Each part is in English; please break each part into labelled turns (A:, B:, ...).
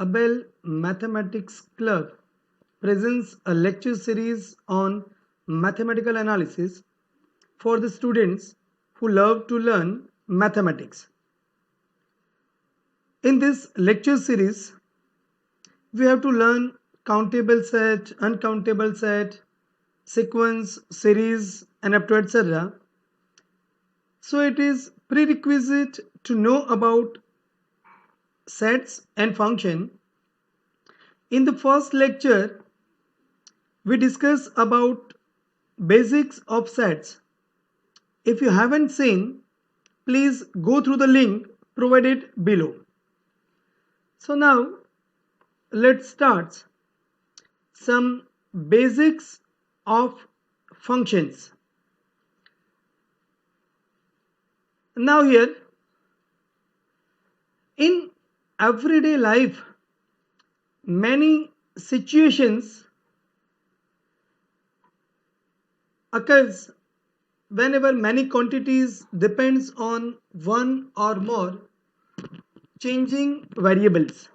A: Abel Mathematics Club presents a lecture series on mathematical analysis for the students who love to learn mathematics. In this lecture series, we have to learn countable set, uncountable set, sequence, series, and up to etc. So it is prerequisite to know about sets and function. In the first lecture, we discuss about basics of sets. If you haven't seen, please go through the link provided below. So now let's start some basics of functions. Now here, in everyday life, many situations occurs whenever many quantities depends on one or more changing variables.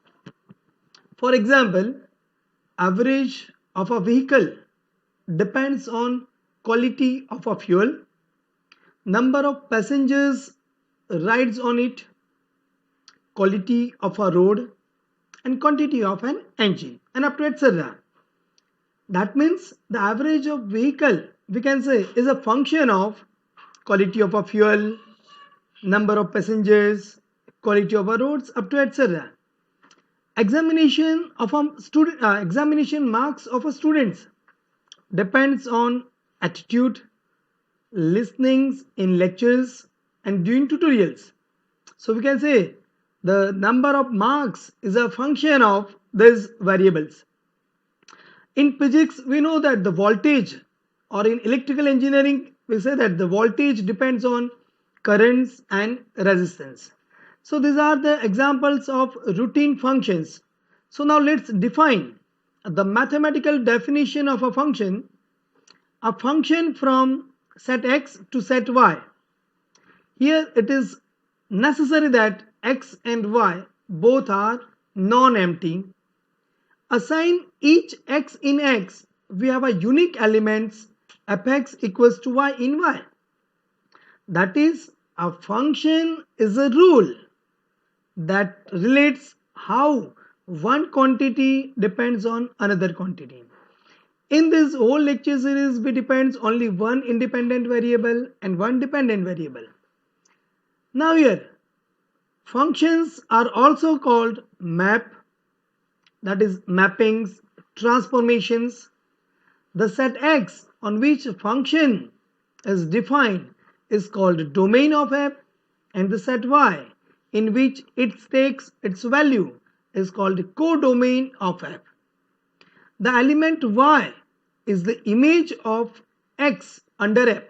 A: For example, average of a vehicle depends on quality of a fuel, number of passengers rides on it, quality of a road, and quantity of an engine, and up to etc. That means the average of vehicle, we can say, is a function of quality of a fuel, number of passengers, quality of a roads, up to etc. Examination of a student, examination marks of a students depends on attitude, listenings in lectures, and doing tutorials. So we can say the number of marks is a function of these variables. In physics, we know that the voltage, or in electrical engineering, we say that the voltage depends on currents and resistance. So these are the examples of routine functions. So now let's define the mathematical definition of a function from set x to set y. Here it is necessary that x and y both are non-empty. Assign each x in x, we have a unique elements fx equals to y in y. That is, a function is a rule that relates how one quantity depends on another quantity. In this whole lecture series, we depends only one independent variable and one dependent variable. Now here, functions are also called map, that is mappings, transformations. The set x on which function is defined is called domain of f, and the set y in which it takes its value is called codomain of f. The element y is the image of x under f,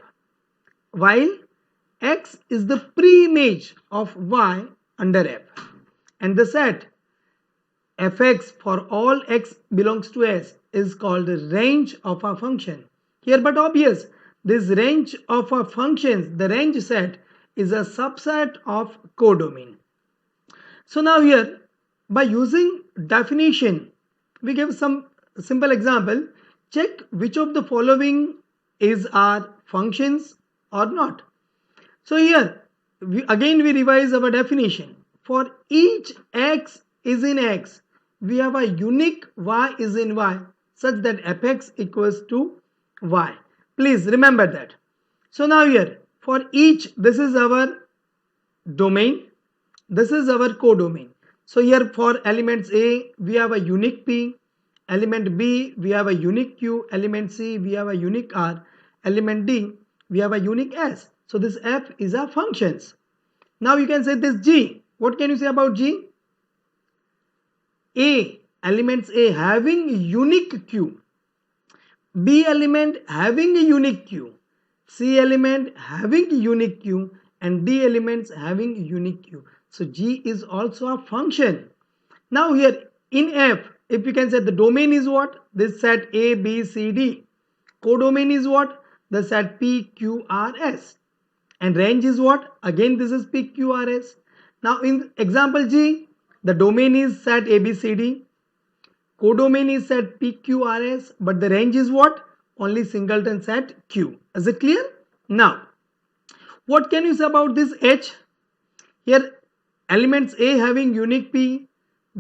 A: while x is the pre-image of y under f. And the set fx for all x belongs to S is called the range of a function. Here but obvious, this range of a functions, the range set is a subset of codomain. So now here, by using definition, we give some simple example. Check which of the following is our functions or not. So here, we revise our definition. For each x is in x, we have a unique y is in y such that fx equals to y. Please remember that. So now here, for each, this is our domain, this is our codomain. So here for elements A, we have a unique P, element B, we have a unique Q, element C, we have a unique R, element D, we have a unique S. So this F is our functions. Now you can say this G. What can you say about G? A, elements A having unique Q, B element having a unique Q, C element having a unique Q, and D elements having a unique Q. So G is also a function. Now here in F, if you can say the domain is what? This set A, B, C, D. Codomain is what? The set P, Q, R, S. And range is what? Again this is P, Q, R, S. Now in example G, The domain is set ABCD. Codomain is set PQRS, but the range is what? Only singleton set Q. Is it clear? Now, what can you say about this H? Here, elements A having unique P,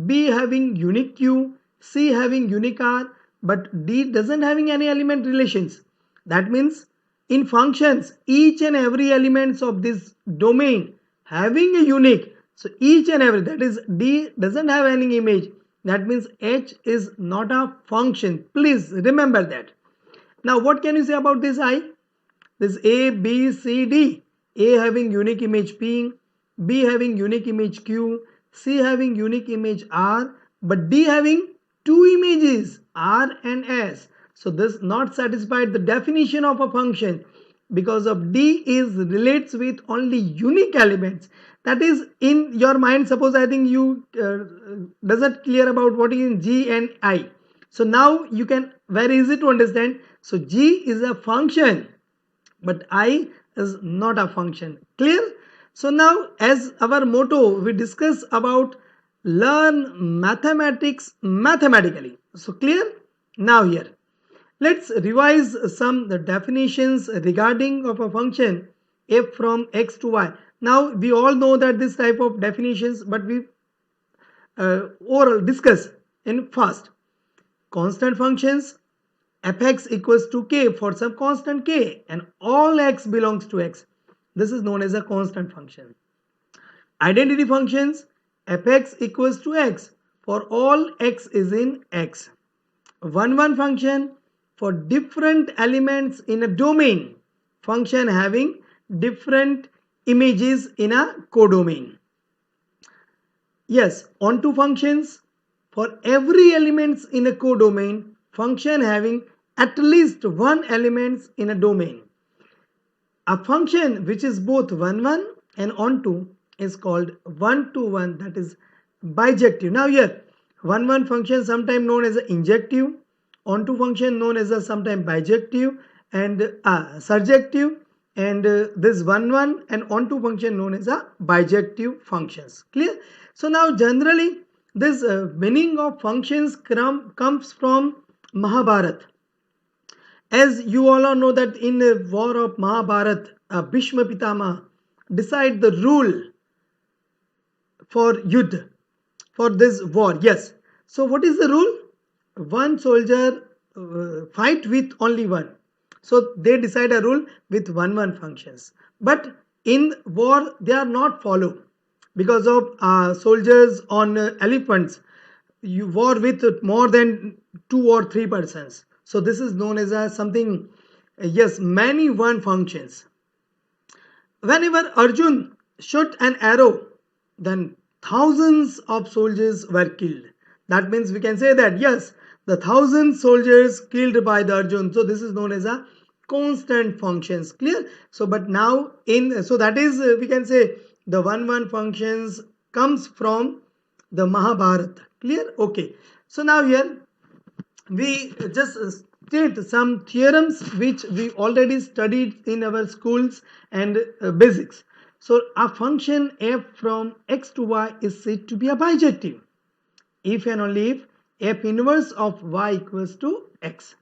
A: B having unique Q, C having unique R, but D doesn't having any element relations. That means in functions, each and every elements of this domain having a unique. So each and every, that is D doesn't have any image. That means H is not a function. Please remember that. Now what can you say about this I? This A, B, C, D. A having unique image P, B having unique image Q, C having unique image R, but D having two images R and S. So this not satisfied the definition of a function because of D is relates with only unique elements. That is in your mind. Suppose I think you doesn't clear about what is G and I. So now you can very easy to understand. So G is a function, but I is not a function. Clear? So now as our motto, we discuss about learn mathematics mathematically. So clear? Now here, let's revise some definitions regarding of a function f from x to y. Now we all know that this type of definitions, but we oral discuss in fast. Constant functions, fx equals to k for some constant k and all x belongs to x. This is known as a constant function. Identity functions, fx equals to x for all x is in x. One function for different elements in a domain, function having different images in a codomain. Yes, onto functions for every elements in a codomain, function having at least one elements in a domain. A function which is both one and onto is called one-to-one, that is bijective. Now here, one function sometimes known as injective, onto function known as a sometimes bijective and surjective, and this one and onto function known as a bijective functions. Clear? So now generally this meaning of functions comes from Mahabharata. As you all know that in the war of Mahabharata, Bhishma Pitama decide the rule for Yuddha, for this war. Yes. So what is the rule? One soldier fight with only one. So they decide a rule with one functions. But in war they are not follow because of soldiers on elephants. You war with more than 2 or 3 persons. So this is known as a something, yes, many one functions. Whenever Arjun shot an arrow, then thousands of soldiers were killed. That means we can say that yes, the 1,000 soldiers killed by the Arjun. So this is known as a constant functions. Clear? So but now so that is we can say the one functions comes from the Mahabharata. Clear? Okay. So now here we just state some theorems which we already studied in our schools and basics. So a function f from x to y is said to be a bijective if and only if f inverse of y equals to x.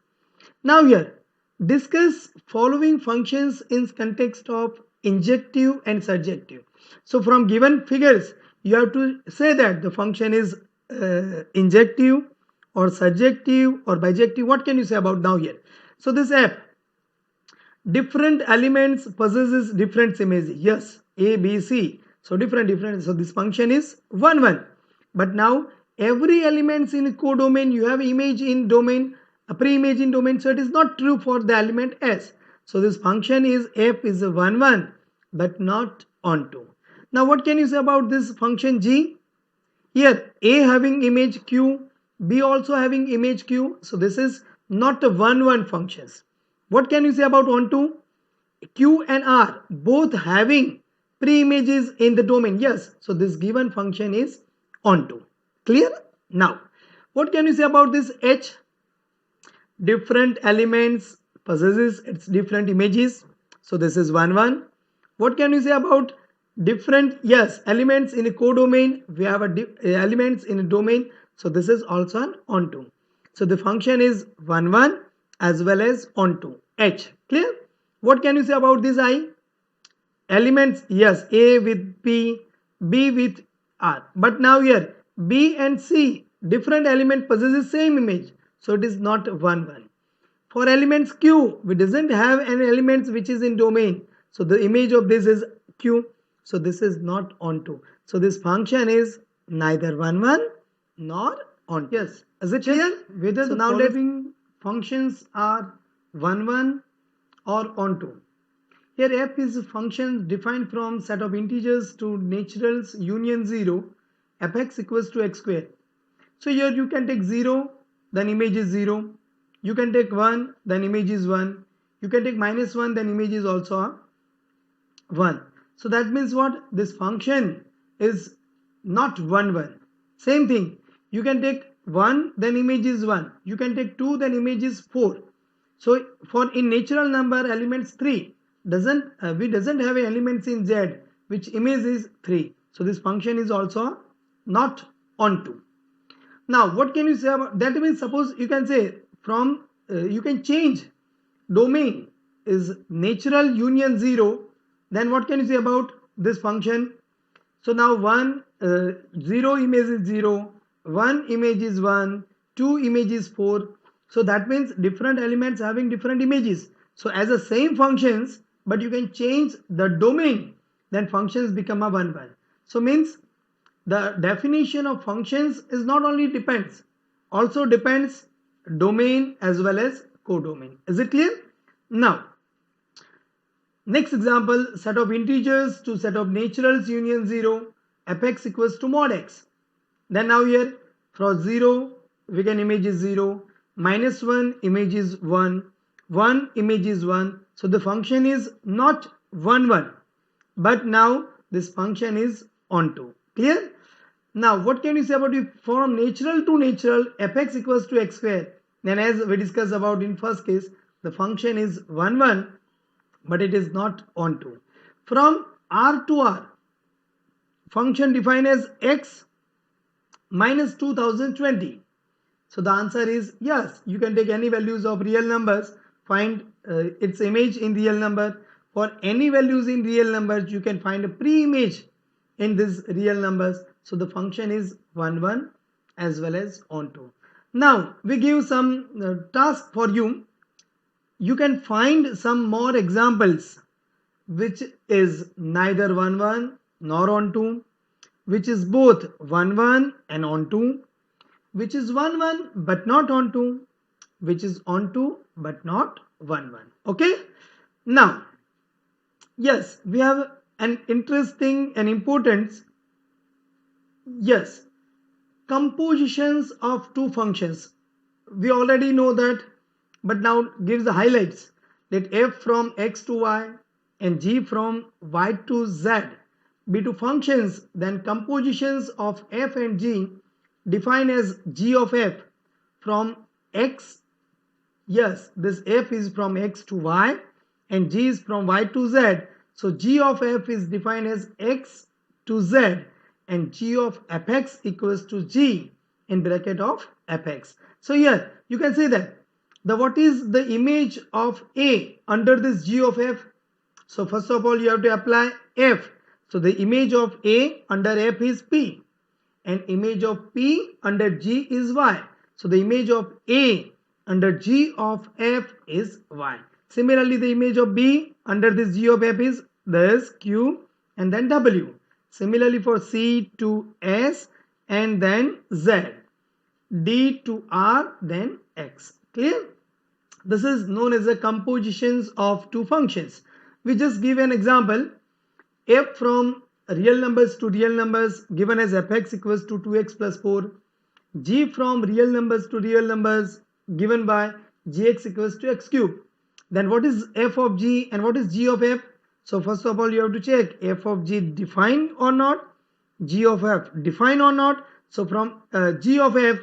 A: Now here discuss following functions in context of injective and surjective. So from given figures you have to say that the function is injective or surjective or bijective. What can you say about now here? So this f, different elements possesses different images. Yes, a, b, c. So different. So this function is one. But now every elements in codomain you have image in domain, a pre-image in domain. So it is not true for the element s. So this function is f is a one but not onto. Now what can you say about this function g? Here a having image q, b also having image q. So this is not a one functions. What can you say about onto? Q and R both having pre-images in the domain. Yes. So this given function is onto. Clear? Now what can you say about this H? Different elements possesses its different images. So this is one. What can you say about different, yes, elements in a codomain. We have elements in a domain. So this is also an onto. So the function is 1 1 as well as onto H. Clear? What can you say about this I? Elements, yes, A with P, B with R. But now here B and C, different element possesses same image. So it is not 1 1. For elements Q, we doesn't have any elements which is in domain. So the image of this is Q. So this is not onto. So this function is neither 1 1 nor onto. Yes. Is it clear? Whether the following functions are 1 1 or onto. Here f is a function defined from set of integers to naturals union 0, fx equals to x square. So here you can take 0, then image is 0. You can take 1, then image is 1. You can take minus 1, then image is also a 1. So that means what? This function is not 1 1. Same thing. You can take 1, then image is 1. You can take 2, then image is 4. So for in natural number elements 3 doesn't have elements in Z which image is 3. So this function is also not onto. Now what can you say about that? Means suppose you can say from you can change domain is natural union 0, then what can you say about this function? So now 0 image is 0, 1 image is 1, 2 image is 4. So that means different elements having different images. So as the same functions, but you can change the domain, then functions become a 1 1. So means the definition of functions is not only depends, also depends domain as well as codomain. Is it clear? Now, next example, set of integers to set of naturals union 0, fx equals to mod x. Then now here from 0 we can image is 0, minus 1 image is 1, 1 image is 1. So the function is not 1 1, but now this function is onto. Clear? Now what can you say about if from natural to natural fx equals to x square? Then as we discussed about in first case, the function is 1 1, but it is not onto. From R to R, function defined as x minus 2020. So the answer is yes, you can take any values of real numbers, find its image in real number. For any values in real numbers, you can find a pre-image in these real numbers. So the function is 1 1 as well as onto. Now we give some task for you. You can find some more examples which is neither 1 1 nor onto, which is both 1 1 and onto, which is 1 1 but not onto, which is onto but not 1 1. Okay? Now, yes, we have an interesting and important, yes, compositions of two functions. We already know that, but now gives the highlights. Let f from x to y and g from y to z be two functions, then compositions of f and g defined as g of f from x, yes, this f is from x to y and g is from y to z. So g of f is defined as x to z and g of fx equals to g in bracket of fx. So here you can say that what is the image of a under this g of f? So first of all you have to apply f. So the image of a under f is p and image of p under g is y. So the image of a under g of f is y. Similarly, the image of b under this g of f is this q and then w. Similarly for c to s and then z, d to r then x. Clear? This is known as the compositions of two functions. We just give an example. F from real numbers to real numbers given as fx equals to 2x plus 4. G from real numbers to real numbers given by gx equals to x cube. Then what is f of g and what is g of f? So first of all you have to check f of g defined or not, g of f defined or not. So from g of f,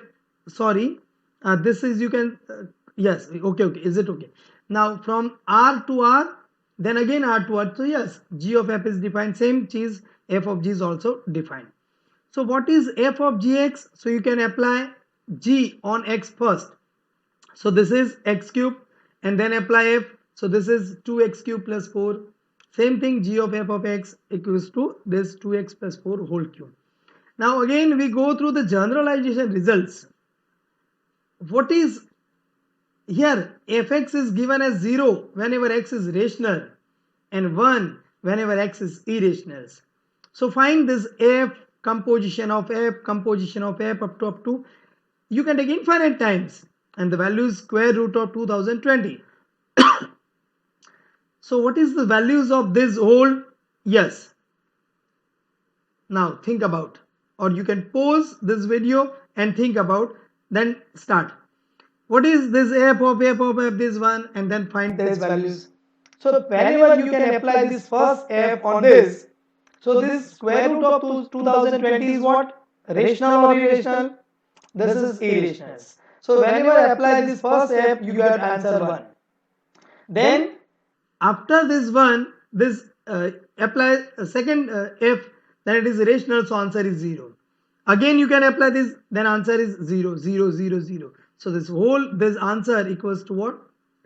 A: sorry, this is you can, yes, okay, is it okay? Now from r to r, then again R2. So yes, g of f is defined, same cheese, f of g is also defined. So what is f of gx? So you can apply g on x first. So this is x cube and then apply f. So this is 2x cube plus 4. Same thing, g of f of x equals to this 2x plus 4 whole cube. Now again we go through the generalization results. What is here? Fx is given as 0 whenever x is rational and 1 whenever x is irrational. So find this f, composition of f up to you can take infinite times, and the value is square root of 2020. So what is the values of this whole? Yes. Now think about, or you can pause this video and think about, then start. What is this f of this one, and then find these values. So whenever you can apply this first f on this, so this square root of 2020 is what? Rational or irrational? This is irrational. So whenever I apply this first f, you get answer 1. Then after this one, this apply a second f, then it is irrational, so answer is 0. Again you can apply this, then answer is 0, 0, 0, 0. So this answer equals to what?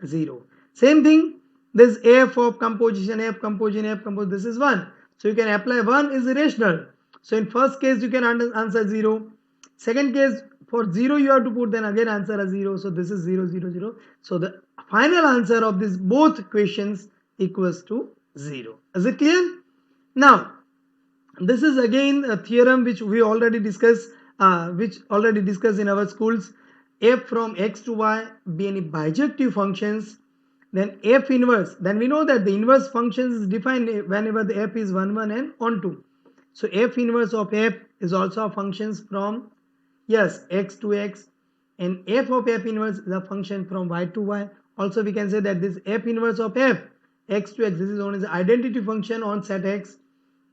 A: 0. Same thing, this f of composition, this is 1. So you can apply 1 is irrational. So in first case you can answer 0. Second case, for 0 you have to put, then again answer as 0. So this is 0, 0, 0. So the final answer of this both equations equals to 0. Is it clear? Now this is again a theorem which we already discussed, in our schools. F from x to y be any bijective functions, then f inverse, then we know that the inverse functions is defined whenever the f is 1, 1 and onto. So f inverse of f is also functions from, yes, x to x, and f of f inverse is a function from y to y. Also we can say that this f inverse of f, x to x, this is known as identity function on set x.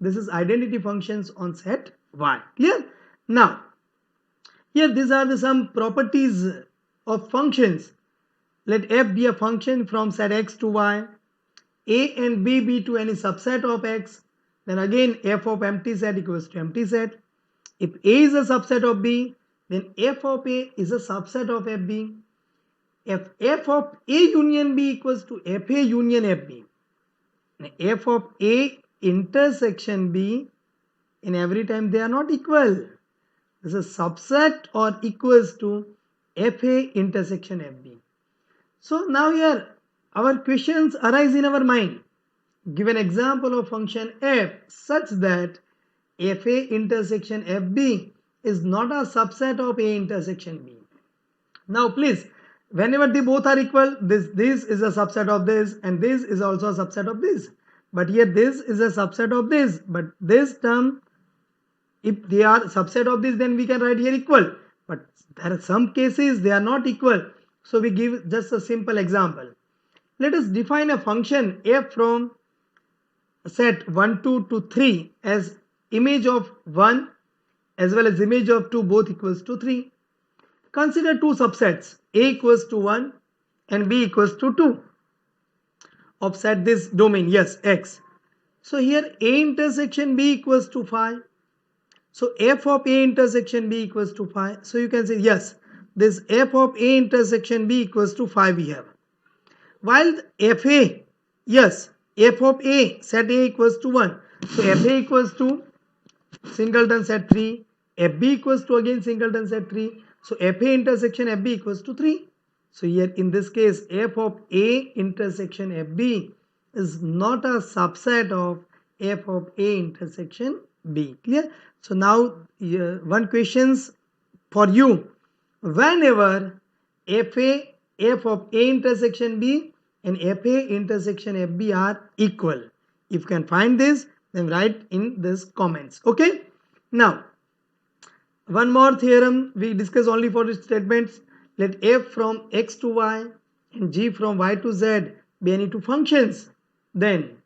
A: This is identity functions on set y. Clear? Now here these are some properties of functions. Let f be a function from set x to y, a and b be to any subset of x, then again f of empty set equals to empty set. If a is a subset of b, then f of a is a subset of fb. If f of a union b equals to fa union fb, f of a intersection b, in every time they are not equal. This is subset or equals to fa intersection fb. So now here our questions arise in our mind. Give an example of function f such that fa intersection fb is not a subset of a intersection b. Now please, whenever they both are equal, this is a subset of this and this is also a subset of this. But here this is a subset of this, but this term, if they are subset of this, then we can write here equal. But there are some cases they are not equal. So we give just a simple example. Let us define a function f from set 1, 2 to 3 as image of 1 as well as image of 2 both equals to 3. Consider two subsets, a equals to 1 and b equals to 2 of set this domain, yes, x. So here a intersection b equals to 5. So f of a intersection b equals to 5. So you can say yes, this f of a intersection b equals to 5 we have. While fa, yes, f of a set a equals to 1. So fa equals to singleton set 3, fb equals to again singleton set 3. So fa intersection fb equals to 3. So here in this case f of a intersection fb is not a subset of f of a intersection b. Clear? So now one questions for you. Whenever f of a intersection b and fa intersection fb are equal, if you can find this, then write in this comments. Okay? Now one more theorem we discuss only for the statements. Let f from x to y and g from y to z be any two functions, then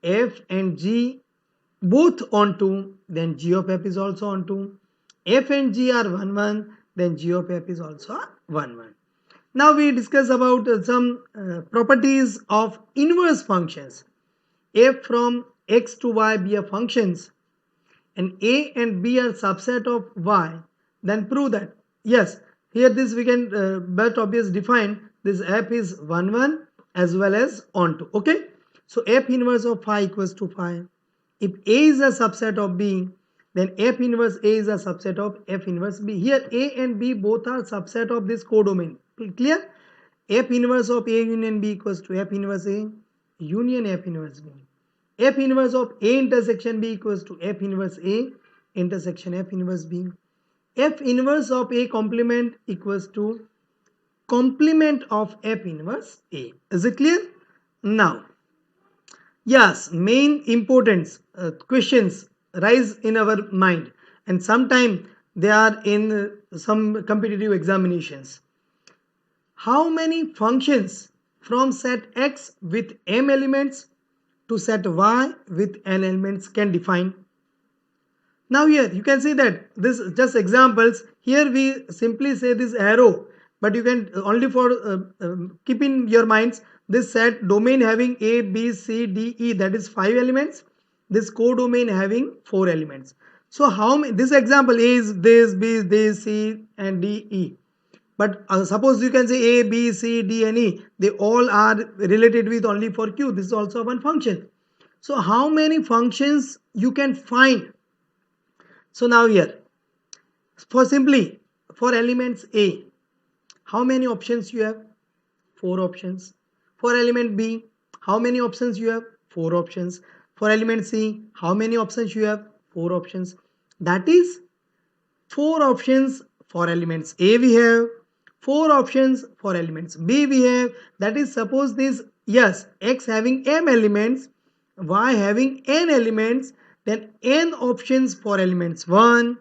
A: f and g both onto, then g of f is also onto. F and g are 1, 1, then g of f is also 1, 1. Now we discuss about some properties of inverse functions. f from x to y be a functions and a and b are subset of y, then prove that. Yes, here this we can but obvious define this f is 1 1 as well as onto. Okay, so f inverse of phi equals to phi. If a is a subset of b, then f inverse a is a subset of f inverse b. Here a and b both are subset of this codomain. Clear? F inverse of a union b equals to f inverse a union f inverse b. F inverse of A intersection B equals to F inverse A intersection F inverse B. F inverse of A complement equals to complement of F inverse A. Is it clear? Now, yes, main importance questions rise in our mind, and sometimes they are in some competitive examinations. How many functions from set X with M elements to set Y with N elements can define? Now here you can see that this just examples. Here we simply say this arrow, but you can only for keep in your minds this set domain having A, B, C, D, E, that is 5 elements. This codomain having 4 elements. So how many, this example A is this, B is this, C and D, E. But suppose you can say A, B, C, D and E. They all are related with only for Q. This is also one function. So how many functions you can find? So now here, for simply for elements A, how many options you have? 4 options. For element B, how many options you have? 4 options. For element C, how many options you have? 4 options. That is 4 options for elements A we have, 4 options for elements B we have. That is, suppose this, yes, X having M elements, Y having N elements, then N options for elements 1,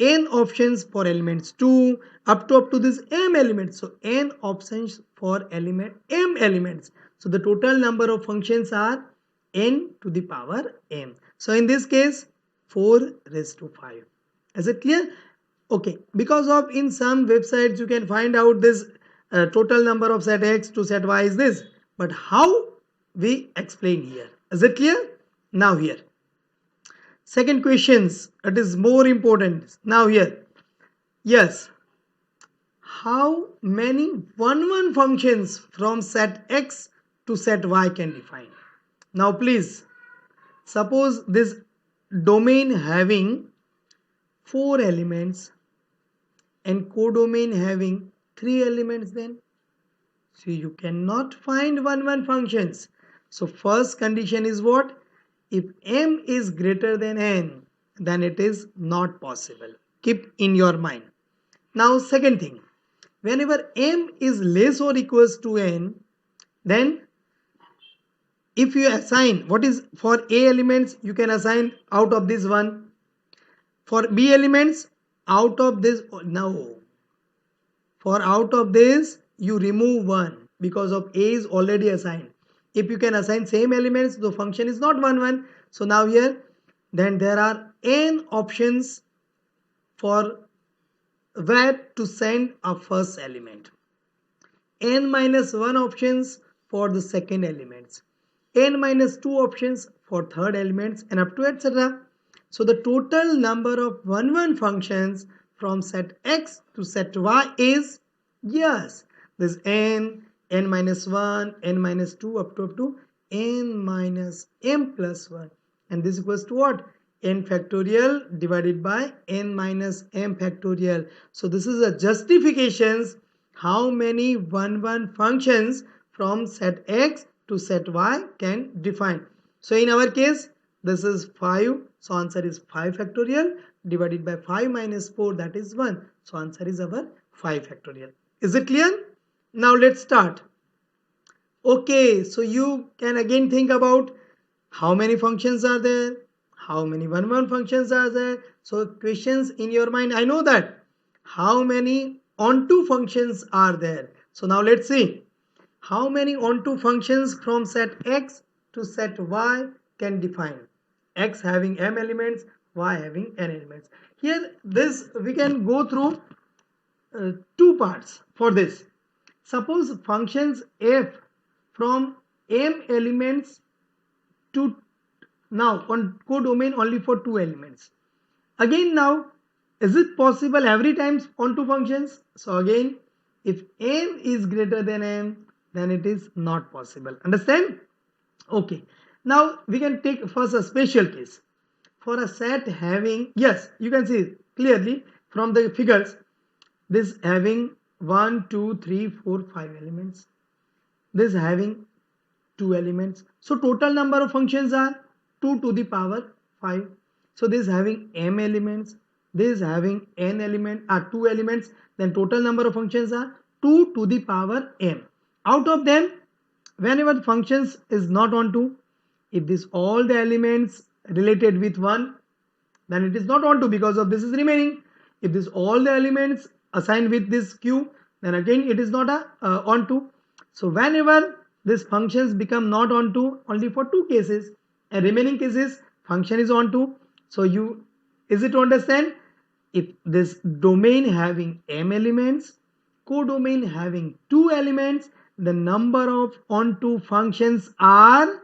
A: N options for elements 2, up to this M elements. So N options for element M elements. So the total number of functions are N to the power M. So in this case, 4 raised to 5. Is it clear? Okay, because of in some websites you can find out this total number of set X to set Y is this. But how we explain here? Is it clear? Now here. Second questions, it is more important. Now here. Yes. How many 1 functions from set X to set Y can define? Now please, suppose this domain having 4 elements and codomain having 3 elements, then so you cannot find 1 functions. So first condition is what? If M is greater than N, then it is not possible. Keep in your mind. Now second thing, whenever M is less or equals to N, then if you assign what is for A elements, you can assign out of this one. For B elements, out of this, no. For out of this, you remove 1 because of A is already assigned. If you can assign same elements, the function is not 1 1. So now here, then there are N options for where to send a first element. N minus 1 options for the second elements. N minus 2 options for third elements and up to etc. So the total number of 1 functions from set X to set Y is, yes, this N, N minus 1, N minus 2 up to N minus M plus 1. And this equals to what? N factorial divided by N minus M factorial. So this is a justifications how many 1 functions from set X to set Y can define. So in our case, this is 5. So answer is 5 factorial divided by 5 minus 4, that is 1. So answer is our 5 factorial. Is it clear? Now let's start. Okay, so you can again think about how many functions are there, how many 1 functions are there. So questions in your mind, I know that. How many onto functions are there? So now let's see. How many onto functions from set X to set Y can define? X having M elements, Y having N elements. Here this we can go through 2 parts for this. Suppose functions F from M elements two, now on codomain only for two elements. Again now, is it possible every time on two functions? So again, if n is greater than n, then it is not possible. Understand? Okay. Now we can take first a special case. For a set having, yes, you can see clearly from the figures, this having 1, 2, 3, 4, 5 elements. This having 2 elements. So total number of functions are 2 to the power 5. So this having m elements, this having n element are 2 elements, then total number of functions are 2 to the power m. Out of them, whenever the functions is not on 2, if this all the elements related with 1, then it is not on 2 because of this is remaining. If this all the elements assigned with this q, then again it is not on 2. So whenever these functions become not on 2, only for 2 cases, and remaining cases function is on 2. So you, is it to understand? If this domain having m elements, codomain having 2 elements, the number of onto functions are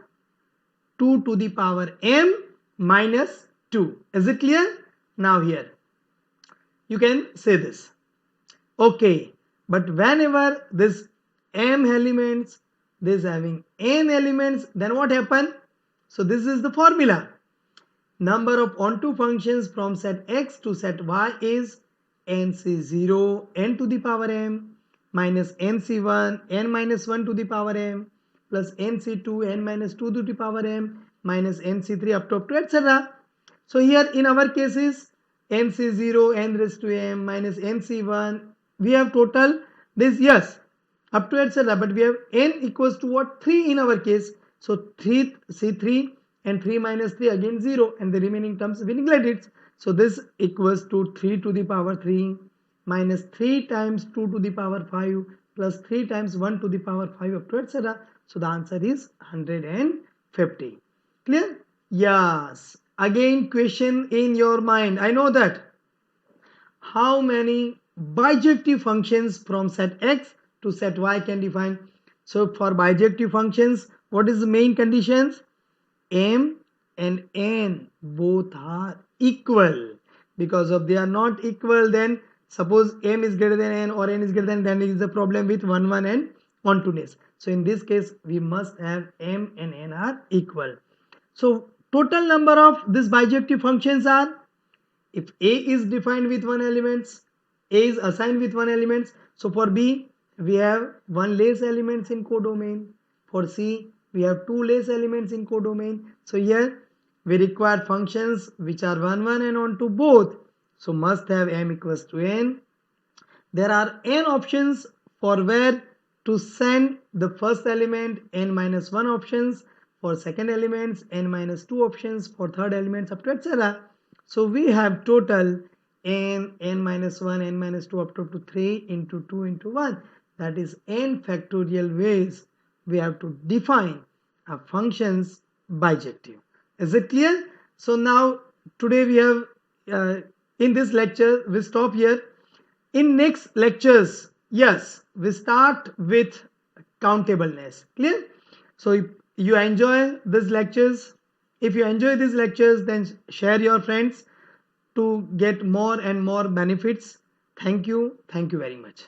A: 2 to the power m minus 2. Is it clear? Now here you can say this. Okay, but whenever this m elements, this having n elements, then what happen? So this is the formula. Number of onto functions from set x to set y is nc0 n to the power m minus nc1 n minus 1 to the power m plus nc2 n minus 2 to the power m minus nc3 up to etc. So here in our cases nc0 n raised to m minus nc1, we have total this, yes, up to etc. But we have n equals to what? 3 in our case. So 3 c3 and 3 minus 3 again 0, and the remaining terms we neglect it. So this equals to 3 to the power 3 minus 3 times 2 to the power 5 plus 3 times 1 to the power 5 up to etc. So the answer is 150. Clear? Yes. Again question in your mind. I know that. How many bijective functions from set x to set y can define? So for bijective functions, what is the main conditions? M and n both are equal. Because if they are not equal, then suppose m is greater than n or n is greater than, then there is a problem with 1, 1 and onto-ness. So in this case, we must have m and n are equal. So total number of these bijective functions are, if a is defined with 1 elements, a is assigned with 1 elements. So for b, we have 1 less elements in codomain. For c, we have 2 less elements in codomain. So here we require functions which are 1, 1 and onto both. So must have m equals to n. There are n options for where to send the first element, n minus 1 options. For second elements, n minus 2 options. For third elements up to etc. So we have total n, n minus 1, n minus 2 up to 3 into 2 into 1. That is n factorial ways we have to define a function's bijective. Is it clear? So now today we have in this lecture we stop here. In next lectures, yes, we start with countableness. Clear? So if you enjoy these lectures, if you enjoy these lectures, then share your friends to get more and more benefits. Thank you very much.